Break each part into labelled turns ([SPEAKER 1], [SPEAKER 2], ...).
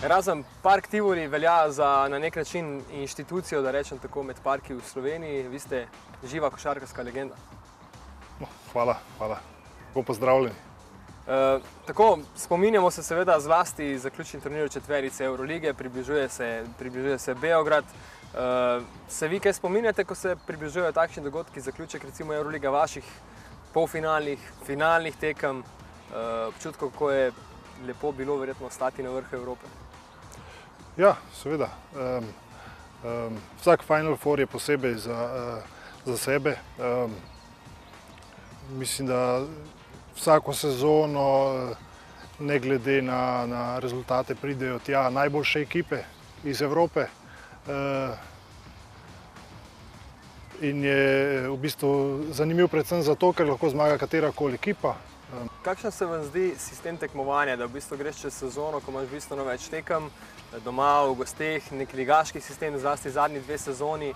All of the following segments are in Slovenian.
[SPEAKER 1] Razen Park Tivoli velja za na nek način inštitucijo, da rečem tako, med parki v Sloveniji. Vi ste živa košarkarska legenda.
[SPEAKER 2] No, hvala. Lepo pozdravljeni.
[SPEAKER 1] Tako, spominjamo se seveda zlasti zaključni turnir četverice Eurolige, približuje se Beograd. Se vi kaj spominjate, ko se približujejo takšni dogodki, zaključek recimo Euroliga, vaših polfinalnih, finalnih tekem, občutkov, kako je lepo bilo verjetno stati na vrhu Evrope?
[SPEAKER 2] Ja, seveda. Vsak Final Four je posebej za sebe. Mislim, da vsako sezono, ne glede na rezultate, pridejo tja najboljše ekipe iz Evrope. In je v bistvu zanimiv predvsem zato, ker lahko zmaga katerakoli ekipa.
[SPEAKER 1] Kakšen se vam zdi sistem tekmovanja, da v bistvu greš čez sezono, ko imaš bistveno več tekem, doma, v gosteh, nek ligaški sistem, zlasti zadnji 2 sezoni,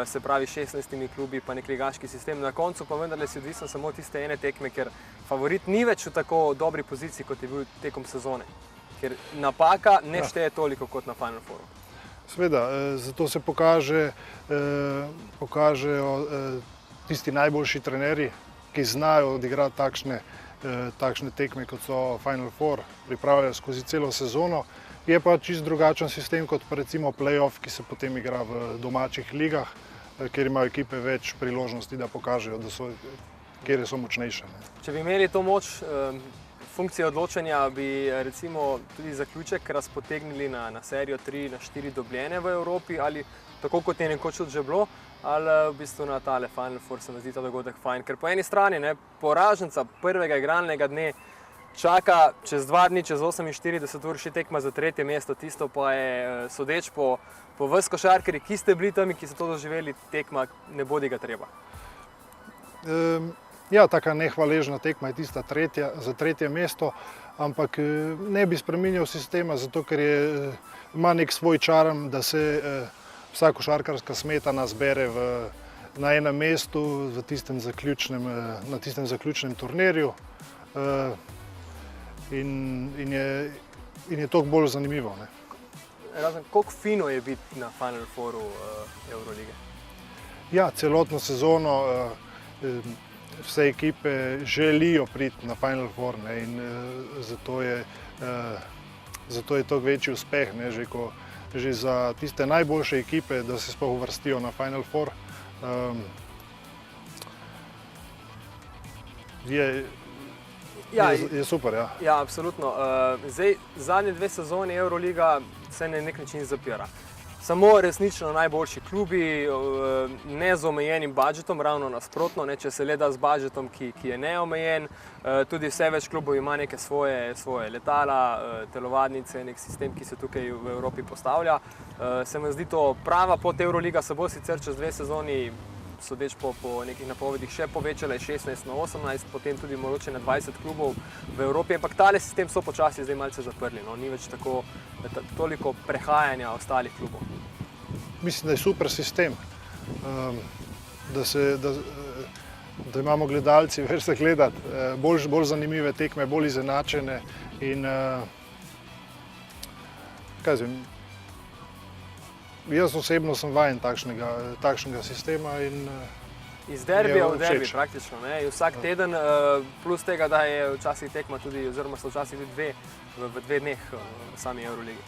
[SPEAKER 1] se pravi 16 klubi, pa nek ligaški sistem. Na koncu pa vendarle si odvisen samo od tiste ene tekme, ker favorit ni več v tako dobri poziciji, kot je bil tekom sezone. Ker napaka ne šteje toliko kot na Final Fouru.
[SPEAKER 2] Seveda, zato se pokažejo tisti najboljši trenerji, ki znajo odigrati takšne tekme, kot so Final Four, pripravljajo skozi celo sezono. Je pa čisto drugačen sistem kot pa recimo play-off, ki se potem igra v domačih ligah, kjer imajo ekipe več priložnosti, da pokažejo, kjer so močnejše.
[SPEAKER 1] Če bi imeli to moč funkcije odločanja, bi recimo tudi zaključek razpotegnili na serijo 3 na 4 dobljene v Evropi, ali tako kot je nekoč že bilo, ali v bistvu na tale Final Four se mi zdi ta dogodek fajn. Ker po eni strani poraženca prvega igralnega dne čaka čez 2 dni, čez 48 ur še tekma za 3. mesto, tisto pa je, sodeč po vas košarkarji, ki ste bili tam in ki ste to doživeli, tekma ne bodi ga treba.
[SPEAKER 2] Ja, taka nehvaležna tekma je tista za 3. mesto, ampak ne bi spreminjal sistema, zato ker ima nek svoj čarm, da se vsa košarkarska smetana zbere na enem mestu na tistem zaključnem turnirju. In je toliko bolj zanimivo.
[SPEAKER 1] Razen, koliko fino je biti na Final Fouru Eurolige?
[SPEAKER 2] Ja, celotno sezono vse ekipe želijo priti na Final Four in zato je toliko večji uspeh, že za tiste najboljše ekipe, da se sploh uvrstijo na Final Four. Je super, ja.
[SPEAKER 1] Ja, absolutno. Zdaj, zadnje 2 sezoni Euroliga se na nek način zapira. Samo resnično najboljši klubi, ne z omejenim budžetom, ravno nasprotno, če se le da z budžetom, ki je neomejen. Tudi vse več klubov ima neke svoje letala, telovadnice, nek sistem, ki se tukaj v Evropi postavlja. Se mi zdi to prava pot. Euroliga se bo sicer čez 2 sezoni, sodeč po nekih napovedih, še povečala iz 16 na 18, potem tudi mogoče na 20 klubov v Evropi, ampak tale sistem so počasi zdaj malce zaprli, ni več toliko prehajanja ostalih klubov.
[SPEAKER 2] Mislim, da je super sistem, da imamo gledalci več za gledati, bolj zanimive tekme, bolj izenačene in kaj zvem, jaz osebno sem vajen takšnega sistema in
[SPEAKER 1] iz derbija v derbi praktično, vsak teden, plus tega, da je včasih tekma tudi, oziroma so včasih tudi v 2 dneh v sami Euroligi.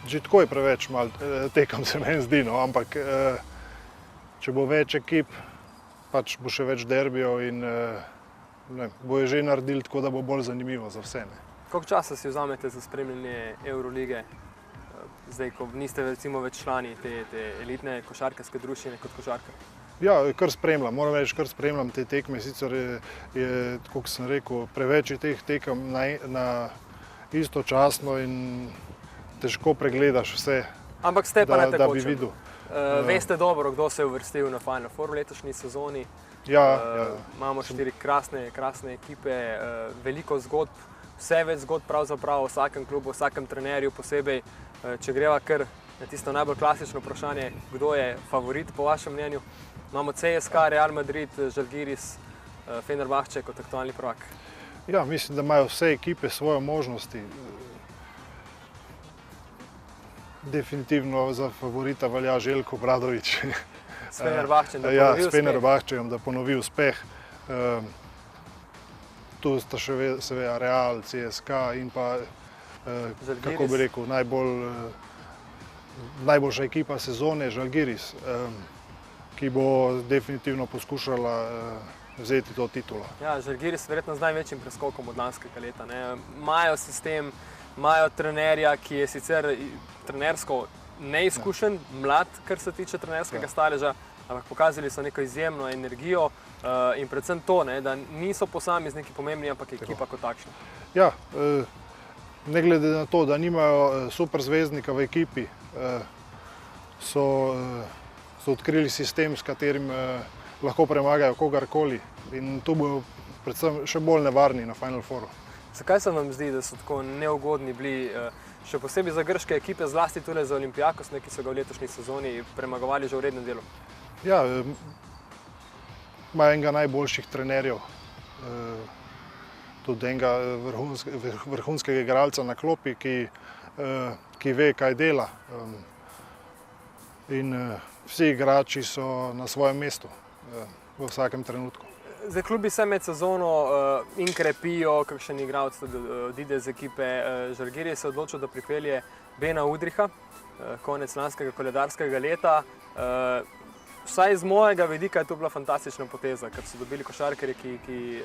[SPEAKER 2] Že tako je preveč malo tekem, se meni zdi, ampak če bo več ekip, pač bo še več derbijev in bojo že naredili tako, da bo bolj zanimivo za vse.
[SPEAKER 1] Koliko časa si vzamete za spremljanje Eurolige? Zdaj, ko niste recimo več člani te elitne košarkarske druščine kot košarkar?
[SPEAKER 2] Ja, kar spremljam, moram reči, kar spremljam te tekme, sicer je, tako kot sem rekel, preveč teh tekem istočasno in težko pregledaš vse,
[SPEAKER 1] ampak ste pa
[SPEAKER 2] da bi videl.
[SPEAKER 1] Veste dobro, kdo se je uvrstil na Final Four v letošnji sezoni. Imamo 4 krasne ekipe, veliko zgodb, vse več zgodb pravzaprav o vsakem klubu, o vsakem trenerju posebej. Če greva kar na tisto najbolj klasično vprašanje, kdo je favorit po vašem mnenju? Imamo CSKA, Real Madrid, Žalgiris, Fenerbahče kot aktualni prvak.
[SPEAKER 2] Ja, mislim, da imajo vse ekipe svoje možnosti. Definitivno za favorita velja Željko Obradović.
[SPEAKER 1] S Fenerbahčem, da
[SPEAKER 2] Ja,
[SPEAKER 1] ponovi
[SPEAKER 2] s
[SPEAKER 1] uspeh.
[SPEAKER 2] Fenerbahčem, da ponovi uspeh. Tu sta še seveda Real, CSKA in pa, kako bi rekel, najboljša ekipa sezone, Žalgiris, ki bo definitivno poskušala vzeti to titulo.
[SPEAKER 1] Ja, Žalgiris verjetno z največjim preskokom od lanskega leta. Imajo sistem, imajo trenerja, ki je sicer trenersko neizkušen, mlad, kar se tiče trenerskega staleža, ampak pokazali so neko izjemno energijo in predvsem to, da niso posamezniki pomembni, ampak ekipa kot takšna.
[SPEAKER 2] Ja, ne glede na to, da nimajo super zvezdnika v ekipi, so odkrili sistem, s katerim lahko premagajo kogarkoli in tu bodo predvsem še bolj nevarni na Final Fouru.
[SPEAKER 1] Zakaj se vam zdi, da so tako neugodni bili, še posebej za grške ekipe, zlasti tudi za Olympiakos, ki so ga v letošnji sezoni premagovali že v rednem delu?
[SPEAKER 2] Ja, ima enega najboljših trenerjev, tudi enega vrhunskega igralca na klopi, ki ve, kaj dela. In vsi igrači so na svojem mestu v vsakem trenutku.
[SPEAKER 1] Zdaj, klubi se med sezono in krepijo, kakšen igralec odide z ekipe. Žalgiris se je odločil, da pripelje Bena Udriha, konec lanskega koledarskega leta. Vsaj z mojega vidika je to bila fantastična poteza, ker so dobili košarkarje, ki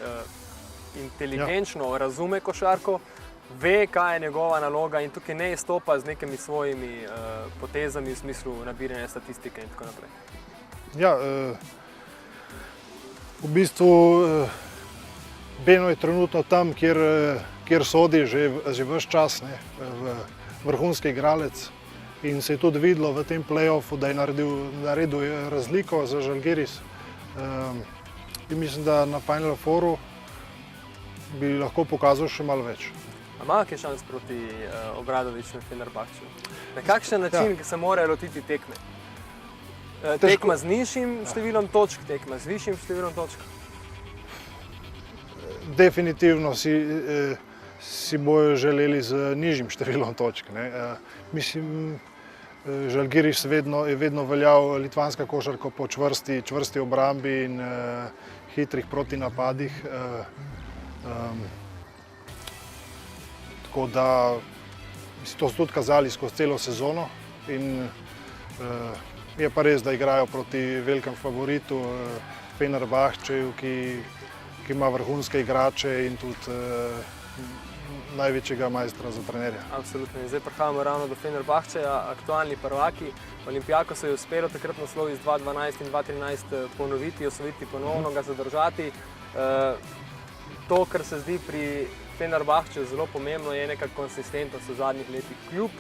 [SPEAKER 1] inteligenčno razume košarko, ve, kaj je njegova naloga in tukaj ne izstopa z nekimi svojimi potezami v smislu nabiranja statistike in tako naprej.
[SPEAKER 2] Ja, v bistvu Beno je trenutno tam, kjer sodi že ves čas, vrhunski igralec. In se je tudi videlo v tem play-offu, da je naredil razliko za Žalgiris. In mislim, da na Final Fouru bi lahko pokazal še malo več.
[SPEAKER 1] A ima kaj šans proti Obradoviću in Fenerbahču? Na kakšen način se morajo lotiti tekme? Tekma z nižjim številom točk, tekma z višjim številom točk?
[SPEAKER 2] Definitivno si bojo želeli z nižjim številom točk. Mislim, Žalgiris je vedno veljal litvanska košarka po čvrsti obrambi in hitrih protinapadih. Tako da to so tudi kazali skozi celo sezono in je pa res, da igrajo proti velikemu favoritu Fenerbahčeju, ki ima vrhunske igrače in tudi največjega majstra za trenerja.
[SPEAKER 1] Absolutno. In zdaj prihajamo ravno do Fenerbahčeja, aktualni prvaki. Olympiakos je uspelo takrat naslov iz 2012 in 2013 ponoviti, osvojiti ponovno, ga zadržati. To, kar se zdi pri Fenerbahčeju zelo pomembno, je neka konsistentnost v zadnjih letih. Kljub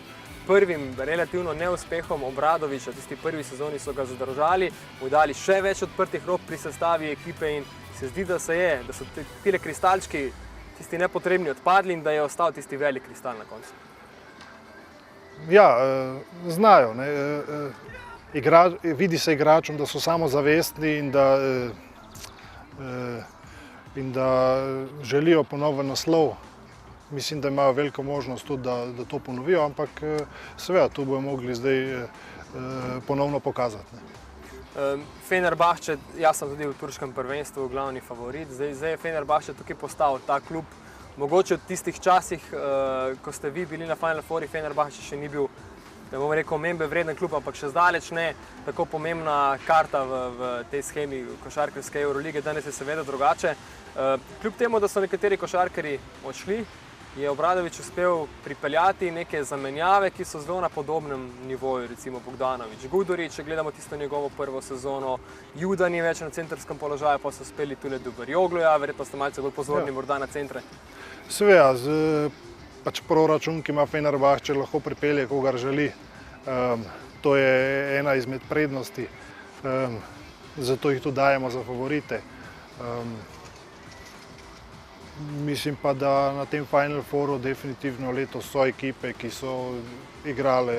[SPEAKER 1] prvim relativno neuspehom Obradovića, tisti prvi sezoni so ga zadržali, mu dali še več odprtih rok pri sestavi ekipe in se zdi, da so tile kristalčki, tisti nepotrebni, odpadli in da je ostal tisti velik kristal na koncu.
[SPEAKER 2] Ja, znajo. Vidi se igračem, da so samozavestni in da želijo ponoven naslov. Mislim, da imajo veliko možnost tudi, da to ponovijo, ampak seveda tu bojo mogli zdaj ponovno pokazati.
[SPEAKER 1] Fenerbahče, jaz sem tudi v turškem prvenstvu glavni favorit. Zdaj je Fenerbahče tukaj postal ta klub. Mogoče v tistih časih, ko ste vi bili na Final Fouri, Fenerbahče še ni bil, ne bom rekel, omembe vreden klub, ampak še zdaleč ne tako pomembna karta v tej shemi košarkarske Eurolige. Danes je seveda drugače. Kljub temu, da so nekateri košarkarji odšli, je Obradović uspel pripeljati neke zamenjave, ki so zelo na podobnem nivoju, recimo Bogdanović, Gudurić, če gledamo tisto njegovo prvo sezono, Juda ni več na centrskem položaju, pa so uspeli tudi Dubarjogluja, verjetno ste malce bolj pozorni morda na centre.
[SPEAKER 2] Seveda, pač proračun, ki ima Fenerbahče, lahko pripelje, kogar želi. To je ena izmed prednosti, zato jih tudi dajemo za favorite. Mislim pa, da na tem Final Fouru definitivno letos so ekipe, ki so igrale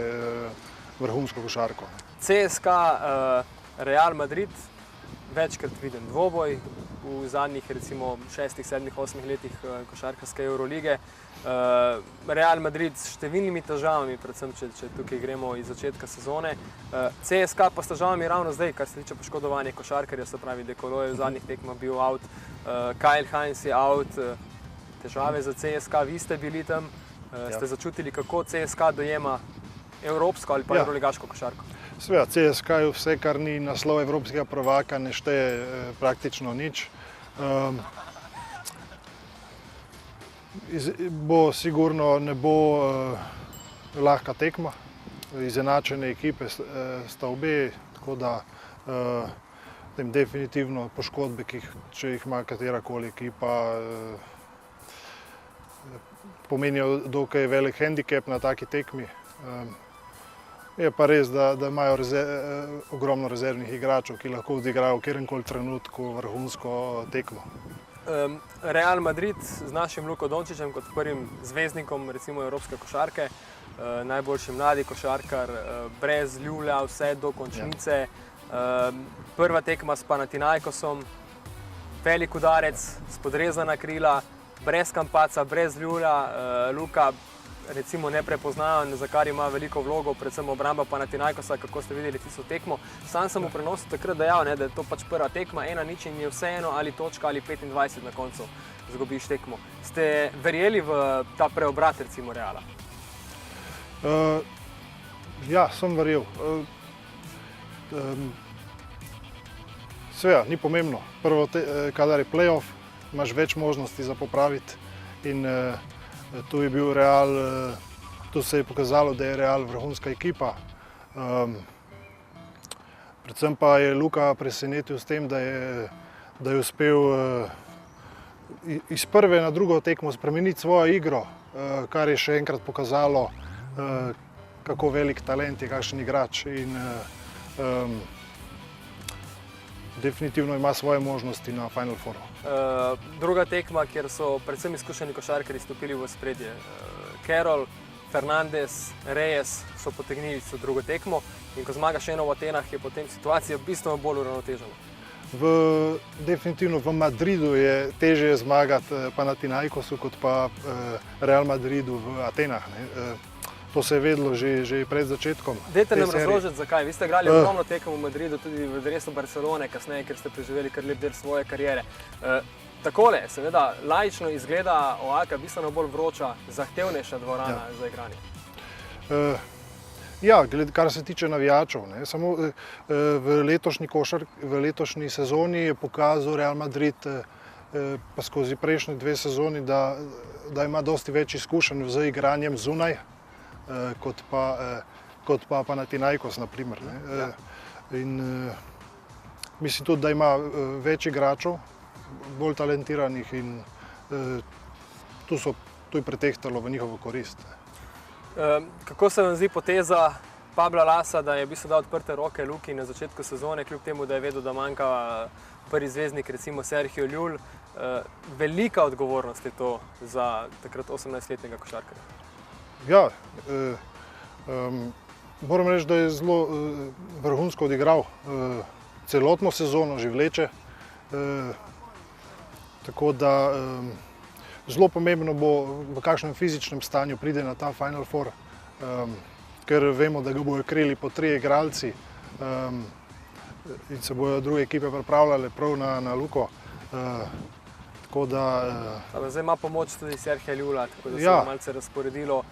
[SPEAKER 2] vrhunsko košarko.
[SPEAKER 1] CSKA, Real Madrid, večkrat viden dvoboj v zadnjih recimo 6, 7, 8 letih košarkarske Eurolige. Real Madrid s številnimi težavami, predvsem če tukaj gremo iz začetka sezone. CSKA pa s težavami ravno zdaj, kar se tiče poškodovanja košarkarja, se pravi, Dekolo je v zadnjih tekmah bil out, Kyle Hines je out, težave za CSKA, vi ste bili tam, ste začutili, kako CSKA dojema evropsko ali pa euroligaško košarko?
[SPEAKER 2] Seveda, CSKA je vse, kar ni naslov evropskega prvaka, ne šteje praktično nič. Sigurno ne bo lahka tekma, izenačene ekipe sta obe, tako da definitivno poškodbe, če jih ima katerakoli ekipa, pomenijo dokaj velik hendikep na taki tekmi. Je pa res, da imajo ogromno rezervnih igračev, ki lahko odigrajo v kateremkoli trenutku vrhunsko tekmo.
[SPEAKER 1] Real Madrid z našim Luko Dončićem kot prvim zvezdnikom recimo evropske košarke, najboljši mladi košarkar, brez ljulja vse do končnice. Prva tekma s Panathinaikosom, velik udarec, spodrezana krila, brez Campazza, brez ljulja. Luka recimo neprepoznaven, za kar ima veliko vlogo, predvsem obramba Panathinaikosa, kako ste videli tisto tekmo. Sam sem v prenosu takrat dejal, da je to pač prva tekma, 1-0 in je vseeno ali točka ali 25 na koncu izgubiš tekmo. Ste verjeli v ta preobrat recimo Reala?
[SPEAKER 2] Ja, sem verjel. Seveda, ni pomembno. Prvo, kadar je play-off, imaš več možnosti za popraviti in tu je bil Real, tu se je pokazalo, da je Real vrhunska ekipa. Predvsem pa je Luka presenetil s tem, da je uspel iz prve na drugo tekmo spremeniti svojo igro, kar je še enkrat pokazalo, kako velik talent je kakšen igrač in definitivno ima svoje možnosti na Final Fouru.
[SPEAKER 1] Druga tekma, kjer so predvsem izkušeni košarkarji stopili v ospredje. Carroll, Fernandez, Reyes so potegnili so drugo tekmo in ko zmagaš eno v Atenah, je potem situacija bistveno bolj uravnotežena.
[SPEAKER 2] Definitivno v Madridu je težje zmagati Panathinaikosu kot pa Real Madridu v Atenah. To se je vedelo že pred začetkom.
[SPEAKER 1] Dajte nam razložiti, zakaj. Vi ste igrali ogromno tekem v Madridu, tudi v dresu Barcelone, kasneje, ker ste preživeli kar lep del svoje kariere. Takole, seveda, laično izgleda Oaka bistveno bolj vroča, zahtevnejša dvorana za igranje.
[SPEAKER 2] Ja, kar se tiče navijačev, samo v letošnji sezoni je pokazal Real Madrid, pa skozi prejšnji dve sezoni, da ima dosti več izkušenj z igranjem zunaj, kot pa Panathinaikos, na primer. In mislim tudi, da ima več igračev, bolj talentiranih in tu je pretehtalo v njihovo korist.
[SPEAKER 1] Kako se vam zdi poteza Pabla Lassa, da je v bistvu dal odprte roke Luki na začetku sezone, kljub temu, da je vedel, da manjka prvi zvezdnik, recimo Sergio Llull. Velika odgovornost je to za takrat 18-letnega košarkarja.
[SPEAKER 2] Ja, moram reči, da je zelo vrhunsko odigral celotno sezono, že vleče. Tako da zelo pomembno bo, v kakšnem fizičnem stanju pride na ta Final Four, ker vemo, da ga bojo krili po 3 igralci in se bojo druge ekipe pripravljale prav na Luko. Tako da...
[SPEAKER 1] Zdaj ima pomoč tudi Sergija Llulla, tako da se je malce razporedilo.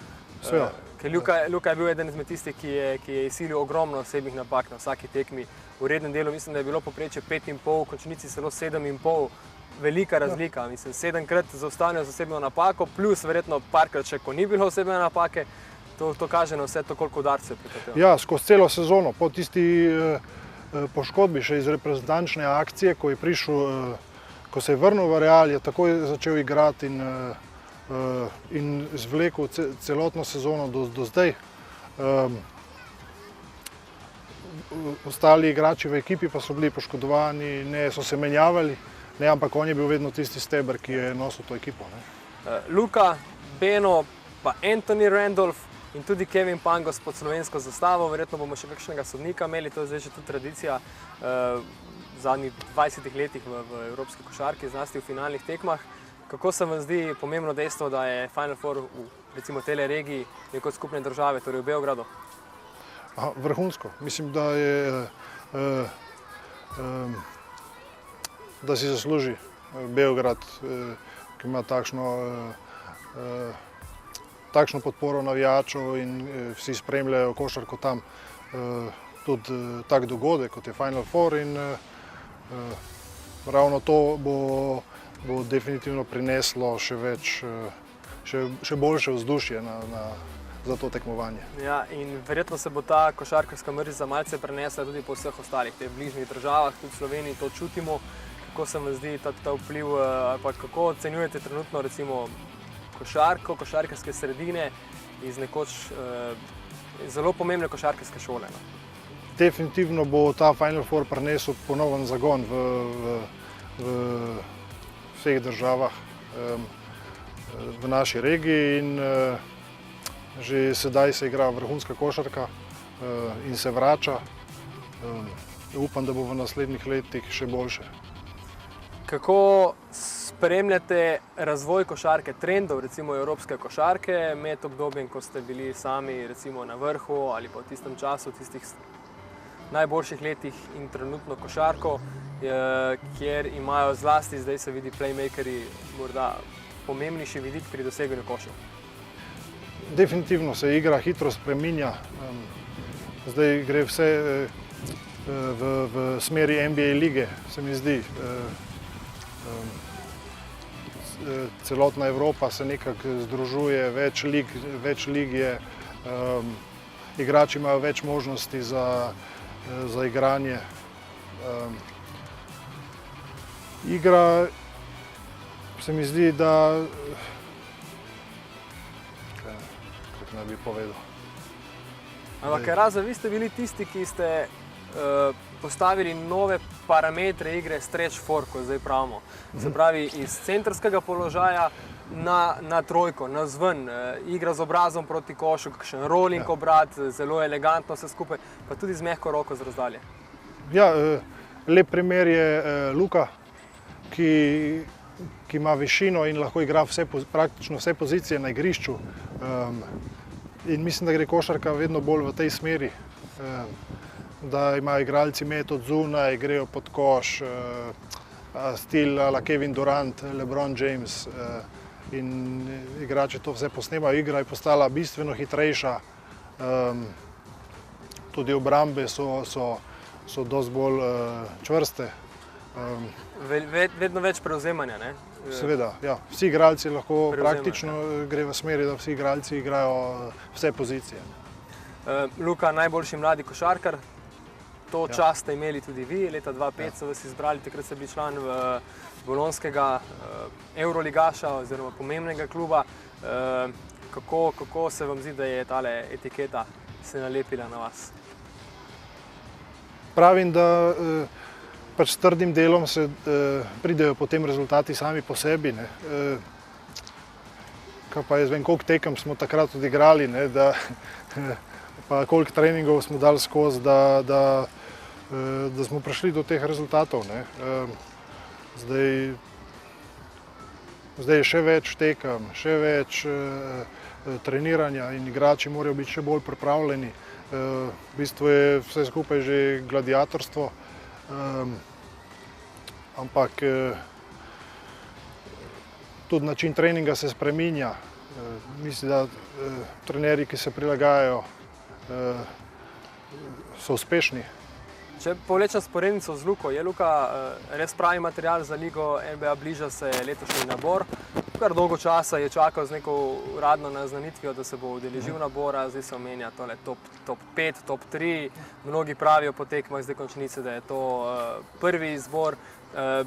[SPEAKER 1] Ker Luka je bil eden izmed tistih, ki je izsilil ogromno osebnih napak na vsaki tekmi. V rednem delu mislim, da je bilo povprečje 5,5, v končnici celo 7,5. Velika razlika, mislim, 7krat zaustavijo z osebno napako, plus verjetno parkrat še, ko ni bilo osebne napake, to kaže na vse to, koliko udarcev je prikratilo. Ja,
[SPEAKER 2] skozi celo sezono, po tisti poškodbi še iz reprezentančne akcije, ko je prišel, ko se je vrnil v Real, je takoj začel igrati in zvlekel celotno sezono do zdaj. Ostali igrači v ekipi pa so bili poškodovani, so se menjavali. Ampak on je bil vedno tisti steber, ki je nosil to ekipo.
[SPEAKER 1] Luka, Beno, pa Anthony Randolph in tudi Kevin Pangos pod slovensko zastavo. Verjetno bomo še kakšnega sodnika imeli, to je zdaj že tudi tradicija. zadnjih 20 letih v evropski košarki, zlasti v finalnih tekmah. Kako se vam zdi pomembno dejstvo, da je Final Four v recimo tele regiji neko skupne države, torej v Beogradu?
[SPEAKER 2] Vrhunsko. Mislim, da je da si zasluži Beograd, ki ima takšno podporo navijačev in vsi spremljajo košarko tam, tudi tak dogodek, kot je Final Four, in ravno to bo definitivno prineslo še boljše vzdušje za to tekmovanje.
[SPEAKER 1] Ja, in verjetno se bo ta košarkarska mrzica malce prenesla tudi po vseh ostalih teh bližnjih državah, tudi v Sloveniji to čutimo. Kako se vam zdi ta vpliv, ali pa kako ocenjujete trenutno recimo košarko, košarkarske sredine iz nekoč zelo pomembne košarkarske šole? No?
[SPEAKER 2] Definitivno bo ta Final Four prinesel ponoven zagon v vseh državah v naši regiji in že sedaj se igra vrhunska košarka in se vrača. Upam, da bo v naslednjih letih še boljše.
[SPEAKER 1] Kako spremljate razvoj košarke, trendov recimo evropske košarke med obdobjem, ko ste bili sami recimo na vrhu ali pa v tistem času, v tistih najboljših letih in trenutno košarko, kjer imajo zlasti, zdaj se vidi, playmakeri morda pomembnejši vidik pri doseganju košev?
[SPEAKER 2] Definitivno se igra hitro spreminja. Zdaj gre vse v smeri NBA lige, se mi zdi. Celotna Evropa se nekako združuje, več lig je, igrači imajo več možnosti za igranje. Igra se mi zdi, da kako naj bi povedal.
[SPEAKER 1] Ampak razen vi ste bili tisti, ki ste postavili nove parametre igre stretch four, ko zdaj pravimo. Se pravi, iz centrskega položaja na trojko, na zven, igra z obrazom proti košu, kakšen rolling obrat, zelo elegantno vse skupaj, pa tudi z mehko roko z razdalje.
[SPEAKER 2] Ja, lep primer je Luka, ki ima višino in lahko igra praktično vse pozicije na igrišču. In mislim, da gre košarka vedno bolj v tej smeri, da imajo igralci met od zunaj, grejo pod koš, stil ala Kevin Durant, LeBron James, in igrači to vse posnemajo. Igra je postala bistveno hitrejša, tudi obrambe so dosti bolj čvrste.
[SPEAKER 1] Vedno več prevzemanja, ne?
[SPEAKER 2] Seveda, ja. Vsi igralci lahko praktično gre v smeri, da vsi igralci igrajo vse pozicije.
[SPEAKER 1] Luka, najboljši mladi košarkar, to čast ste imeli tudi vi, leta 2005 so vas izbrali, takrat ste bili član bolonskega euroligaša oziroma pomembnega kluba. Kako se vam zdi, da je tale etiketa se nalepila na vas?
[SPEAKER 2] Pravim, da pač s trdim delom se pridejo potem rezultati sami po sebi. Pa jaz vem, koliko tekem smo takrat odigrali, pa koliko treningov smo dali skozi, da smo prišli do teh rezultatov. Zdaj je še več tekem, še več treniranja in igrači morajo biti še bolj pripravljeni. V bistvu je vse skupaj že gladiatorstvo, ampak tudi način treninga se spreminja. Mislim, da trenerji, ki se prilagajajo, so uspešni.
[SPEAKER 1] Če povlečem sporednico z Luko, je Luka res pravi material za ligo NBA, bliža se letošnji nabor. Kar dolgo časa je čakal z neko uradno naznanitvijo, da se bo udeležil nabora, zdaj se omenja tole top 5, top 3. Mnogi pravijo po tekmah zdaj končnice, da je to prvi izbor.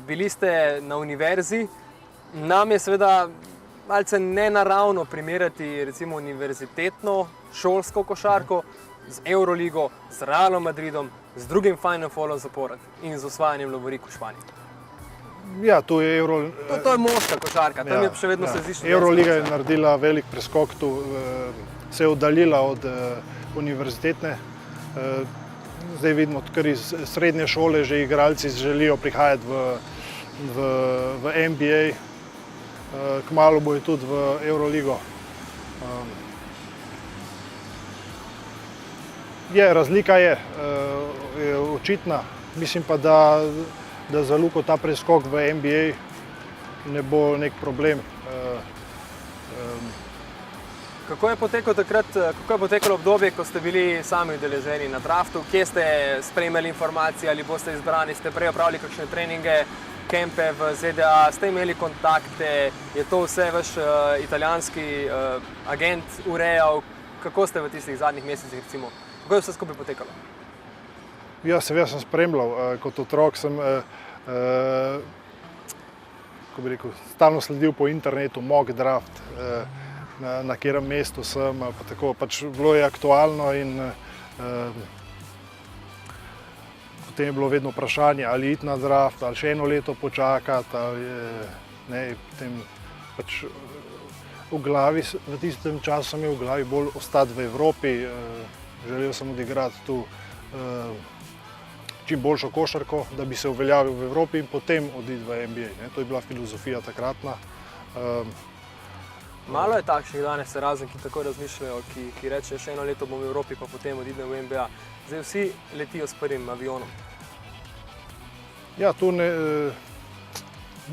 [SPEAKER 1] Bili ste na univerzi, nam je seveda malce nenaravno primerjati recimo univerzitetno šolsko košarko z Euroligo, z Realom Madridom, z drugim Final Fourom zapored in z osvajanjem lovorik v Španiji.
[SPEAKER 2] Ja, to je
[SPEAKER 1] To je moška košarka, tam je še vedno se zdi študentska.
[SPEAKER 2] Euroliga je naredila velik preskok tu, se je oddaljila od univerzitetne zdaj vidimo, kar iz srednje šole že igralci želijo prihajati v NBA, kmalu bojo tudi v Euroligo. Razlika je očitna, mislim pa, da za Luko ta preskok v NBA ne bo nek problem.
[SPEAKER 1] Kako je potekalo obdobje, ko ste bili sami udeleženi na draftu? Kje ste spremljali informacije, ali boste izbrani, ste prej opravili kakšne treninge, kempe v ZDA, ste imeli kontakte, je to vse vaš italijanski agent urejal? Kako ste v tistih zadnjih mesecih, recimo, kako je vse skupaj potekalo?
[SPEAKER 2] Ja, seveda sem spremljal, kot otrok sem stalno sledil po internetu, mock draft, na katerem mestu sem, pa tako, pač bilo je aktualno in potem je bilo vedno vprašanje, ali iti na draft, ali še eno leto počakati, ali ne, potem pač v glavi, v tistem času sem imel v glavi bolj ostati v Evropi, želel sem odigrati tu čim boljšo košarko, da bi se uveljavil v Evropi in potem oditi v NBA, ne, to je bila filozofija takratna.
[SPEAKER 1] Malo je takšnih danes, razen ki tako razmišljajo, ki rečejo, še eno leto bom v Evropi, pa potem odidem v NBA. Zdaj vsi letijo s prvim avionom.
[SPEAKER 2] Ja, to ne,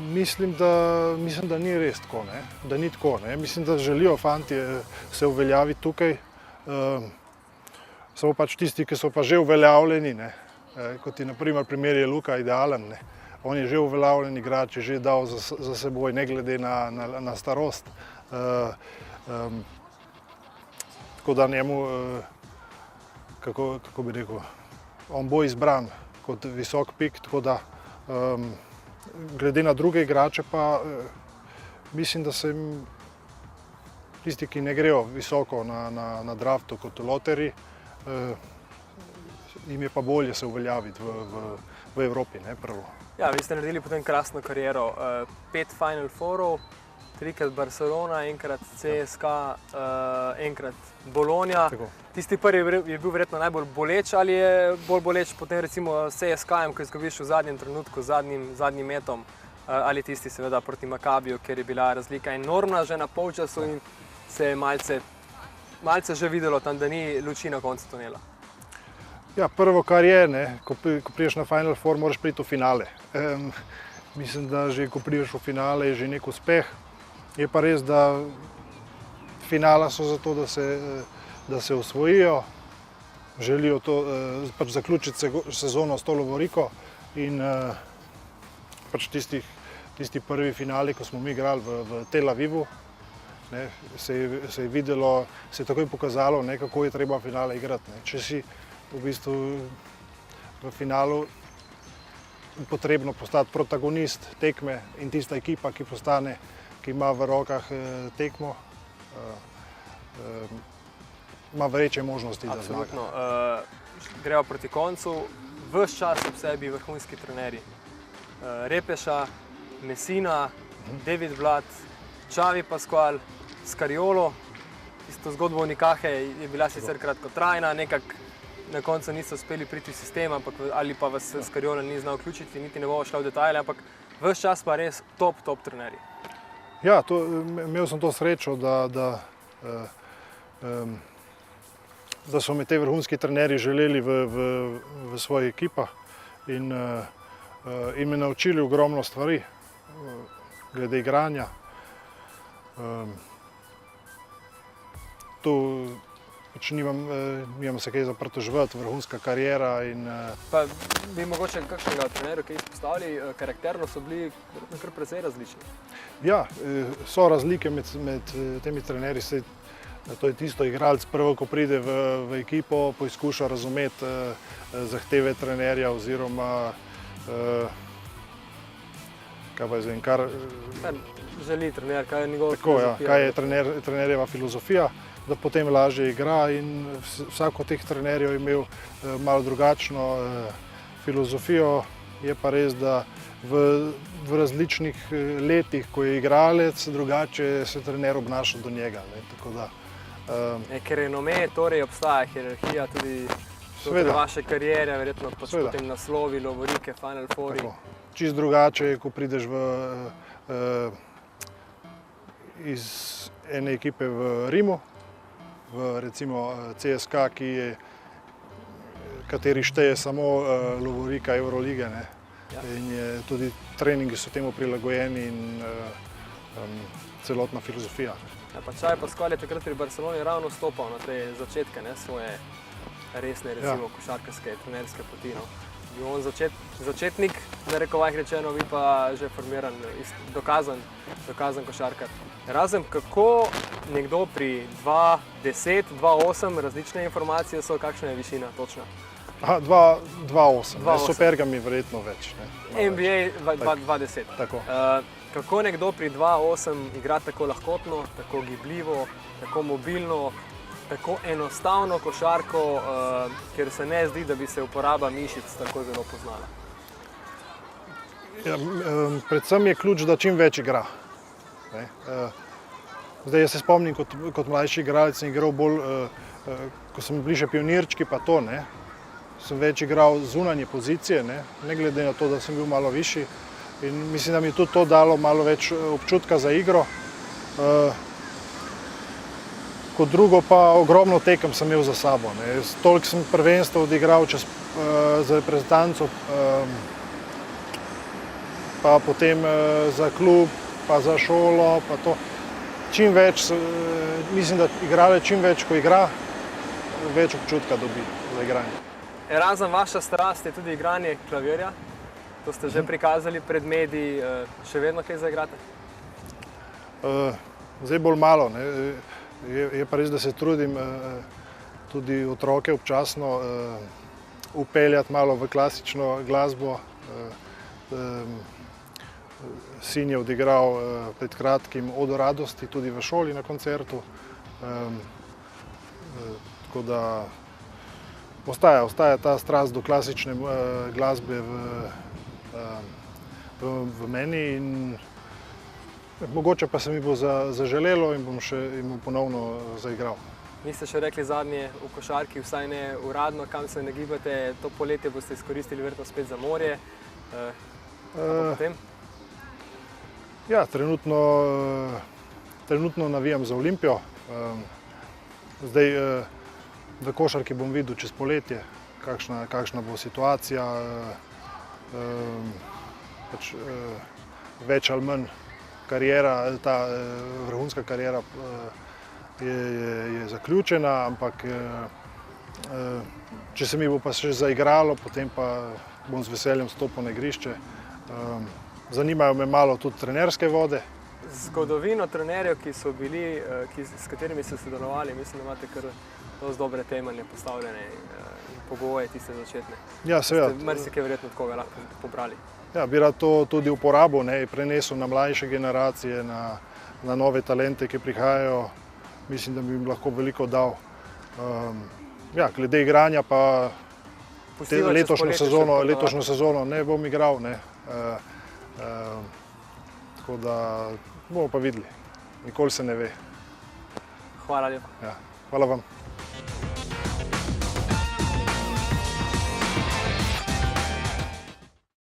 [SPEAKER 2] mislim, da ni res tako, ne? Da ni tako, ne? Mislim, da želijo fantje se uveljaviti tukaj, samo pač tisti, ki so pa že uveljavljeni, ne? Kot je na primer je Luka idealen, ne? On je že uveljavljen igrač, je že dal za seboj, ne glede na starost. Tako da njemu, kako bi rekel, on bo izbran kot visok pik, tako da glede na druge igrače pa mislim, da se jim tisti, ki ne grejo visoko na draftu kot v loteriji, jim je pa bolje se uveljaviti v Evropi, ne, prvo.
[SPEAKER 1] Ja, vi ste naredili potem krasno kariero, 5 Final Fourov, 3krat Barcelona, enkrat CSKA, enkrat Bologna.
[SPEAKER 2] Tako.
[SPEAKER 1] Tisti prvi je bil verjetno najbolj boleč, ali je bolj boleč potem recimo s CSKA-jem, ko izgubiš v zadnjem trenutku, zadnjim metom, ali tisti seveda proti Makabiju, ker je bila razlika enormna že na polčasu in se je malce že videlo tam, da ni luči na koncu tunela.
[SPEAKER 2] Ja, prvo, kar je, ne, ko prideš na Final Four, moraš priti v finale. Mislim, da že ko prideš v finale, je že nek uspeh. Je pa res, da finala so zato, da se osvojijo, želijo to, pač zaključiti sezono s to lovoriko in pač tisti prvi finali, ko smo mi igrali v Tel Avivu, ne, se je videlo, se je takoj pokazalo, ne, kako je treba finale igrati. Ne. Če si v bistvu v finalu potrebno postati protagonist tekme in tista ekipa, ki ima v rokah tekmo, ima večje možnosti, da zmaga.
[SPEAKER 1] Absolutno. Gremo proti koncu. Ves čas ob sebi vrhunski trenerji. Repeša, Messina, David Blatt, Xavi Pascual, Scariolo. Tisto zgodbo o Nikahe je bila sicer kratkotrajna, nekako na koncu niso uspeli priti v sistem, ali pa vas Scariolo ni znal vključiti, niti ne bomo šla v detajle, ampak ves čas pa res top trenerji.
[SPEAKER 2] Ja, imel sem to srečo, da so me te vrhunski trenerji želeli v svojih ekipah in me naučili ogromno stvari glede igranja. Tu pač nimam se kaj za pritoževati, vrhunska kariera in...
[SPEAKER 1] Pa bi mogoče kakšnega trenerja kaj izpostavili, karakterno so bili kar precej različni.
[SPEAKER 2] Ja, so razlike med temi trenerji. To je tisto igralec prvo, ko pride v ekipo, poizkuša razumeti zahteve trenerja oziroma kaj pa je kar
[SPEAKER 1] želi trener, kaj je njegova
[SPEAKER 2] filozofija. Tako, ja, kaj je trenerjeva filozofija, da potem lažje igra in vsak od teh trenerjev je imel malo drugačno filozofijo. Je pa res, da v različnih letih, ko je igralec, drugače se trener obnaša do njega. Ne, tako da,
[SPEAKER 1] ker renome, torej obstaja hierarhija tudi
[SPEAKER 2] Seveda.
[SPEAKER 1] vaše kariere, verjetno pač
[SPEAKER 2] Seveda.
[SPEAKER 1] potem naslovi, lovorike, Final Fouri.
[SPEAKER 2] Tako. Čist drugače je, ko prideš iz ene ekipe v Rimu, v recimo CSKA, kateri šteje samo lovorika Eurolige, ne.
[SPEAKER 1] Ja.
[SPEAKER 2] In tudi treningi so temu prilagojeni in celotna filozofija.
[SPEAKER 1] Ja, pa Xavi Pascual je takrat pri Barceloni ravno stopal na te začetke, ne, svoje resne, recimo, košarkarske, trenerske poti, no. Bil on začetnik, narekovajih rečeno, vi pa že formiran, dokazan košarkar. Razen kako nekdo pri 2.10, 2.8, različne informacije so, kakšna je višina točna?
[SPEAKER 2] Aha, 2.8,
[SPEAKER 1] 2.8.
[SPEAKER 2] Supergami verjetno več. Ne?
[SPEAKER 1] NBA 2.10.
[SPEAKER 2] Tako.
[SPEAKER 1] Kako nekdo pri 2.8 igra tako lahkotno, tako gibljivo, tako mobilno, tako enostavno košarko, ker se ne zdi, da bi se uporaba mišic tako zelo poznala?
[SPEAKER 2] Ja, predvsem je ključ, da čim več igra. Ne? Zdaj, jaz se spomnim, kot mlajši igralec sem igral bolj, ko sem bliže pionirčki, pa to, ne? Sem več igral zunanje pozicije, ne glede na to, da sem bil malo višji. In mislim, da mi je tudi to dalo malo več občutka za igro. Kot drugo pa ogromno tekem sem imel za sabo. Ne. Toliko sem prvenstev odigral za reprezentanco, pa potem za klub, pa za šolo, pa to. Čim več, mislim, da igralec čim več, ko igra, več občutka dobi za igranje.
[SPEAKER 1] Razen vaša strast je tudi igranje klavirja. To ste že prikazali pred mediji, še vedno kaj zaigrate?
[SPEAKER 2] Zdaj bolj malo. Ne. Je pa res, da se trudim tudi otroke občasno upeljati malo v klasično glasbo. Sin je odigral pred kratkim Odo radosti tudi v šoli na koncertu. Tako da ostaja ta strast do klasične glasbe v meni in mogoče pa se mi bo zaželelo in bom ponovno zaigral.
[SPEAKER 1] Niste še rekli zadnje v košarki, vsaj ne uradno, kam se nagibate, to poletje boste izkoristili verjetno spet za morje.
[SPEAKER 2] Ja, trenutno navijam za Olimpijo. Zdaj v košarki bom videl čez poletje, kakšna bo situacija. Več ali manj ta vrhunska kariera je zaključena, ampak če se mi bo pa še zaigralo, potem pa bom z veseljem stopil na igrišče. Zanimajo me malo tudi trenerske vode.
[SPEAKER 1] Zgodovino trenerjev, ki so bili, s katerimi ste sodelovali, mislim, da imate kar dosti dobre temelje postavljene in pogoje tiste začetne.
[SPEAKER 2] Ja, seveda.
[SPEAKER 1] Ste marsikaj verjetno od koga lahko pobrali.
[SPEAKER 2] Ja, bi rad to tudi uporabil, ne, prenesel na mlajše generacije, na nove talente, ki prihajajo. Mislim, da bi jim lahko veliko dal. Ja, glede igranja pa letošnjo sezono ne bom igral, ne. Tako da bomo pa videli. Nikoli se ne ve.
[SPEAKER 1] Hvala lepa.
[SPEAKER 2] Ja, hvala vam.